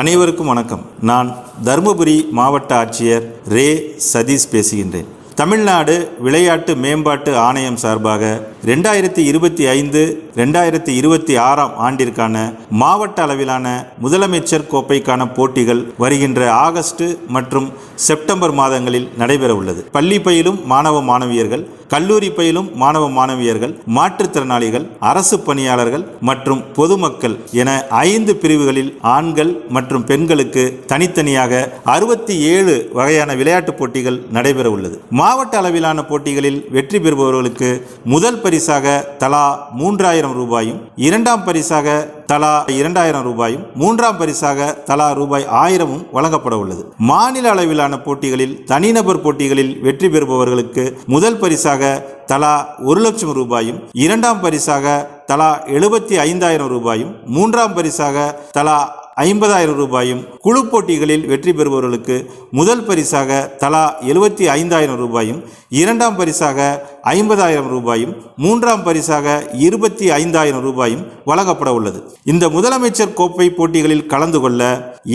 அனைவருக்கும் வணக்கம். நான் தருமபுரி மாவட்ட ஆட்சியர் ரே சதீஷ் பேசுகின்றேன். தமிழ்நாடு விளையாட்டு மேம்பாட்டு ஆணையம் சார்பாக 2025-2026 ஆண்டிற்கான மாவட்ட அளவிலான முதலமைச்சர் கோப்பைக்கான போட்டிகள் வருகின்ற ஆகஸ்ட் மற்றும் செப்டம்பர் மாதங்களில் நடைபெற உள்ளது. பள்ளி பயிலும் மாணவ மாணவியர்கள், கல்லூரி பயிலும் மாணவ மாணவியர்கள், மாற்றுத்திறனாளிகள், அரசு பணியாளர்கள் மற்றும் பொதுமக்கள் என 5 பிரிவுகளில் ஆண்கள் மற்றும் பெண்களுக்கு தனித்தனியாக 67 வகையான விளையாட்டுப் போட்டிகள் நடைபெற உள்ளது. மாவட்ட அளவிலான போட்டிகளில் வெற்றி பெறுபவர்களுக்கு முதல் பரிசாக தலா 3000 ரூபாயும், இரண்டாம் பரிசாக தலா 2000 ரூபாயும், மூன்றாம் பரிசாக தலா ரூபாய் 1000 வழங்கப்பட உள்ளது. மாநில அளவிலான போட்டிகளில் தனிநபர் போட்டிகளில் வெற்றி பெறுபவர்களுக்கு முதல் பரிசாக தலா 1,00,000 ரூபாயும், இரண்டாம் பரிசாக தலா 75,000 ரூபாயும், மூன்றாம் பரிசாக தலா 50,000 ரூபாயும், குழு போட்டிகளில் வெற்றி பெறுபவர்களுக்கு முதல் பரிசாக தலா 75,000 ரூபாயும், இரண்டாம் பரிசாக 50,000 ரூபாயும், மூன்றாம் பரிசாக 25,000 ரூபாயும் வழங்கப்பட உள்ளது. இந்த முதலமைச்சர் கோப்பை போட்டிகளில் கலந்து கொள்ள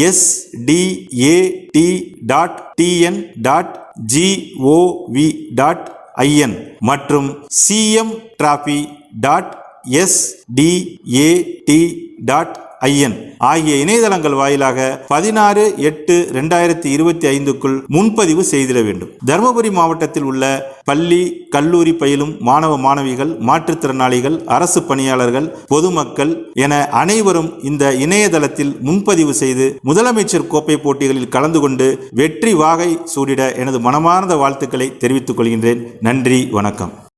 sdat.tn.gov.in மற்றும் cmtrophy.sdat.in ஆகிய இணையதளங்கள் வாயிலாக 16/8/2025க்குள் முன்பதிவு செய்திட வேண்டும். தருமபுரி மாவட்டத்தில் உள்ள பள்ளி, கல்லூரி பயிலும் மாணவ மாணவிகள், மாற்றுத்திறனாளிகள், அரசு பணியாளர்கள், பொதுமக்கள் என அனைவரும் இந்த இணையதளத்தில் முன்பதிவு செய்து முதலமைச்சர் கோப்பை போட்டிகளில் கலந்து கொண்டு வெற்றி வாகை சூடிட எனது மனமார்ந்த வாழ்த்துக்களை தெரிவித்துக் கொள்கின்றேன். நன்றி, வணக்கம்.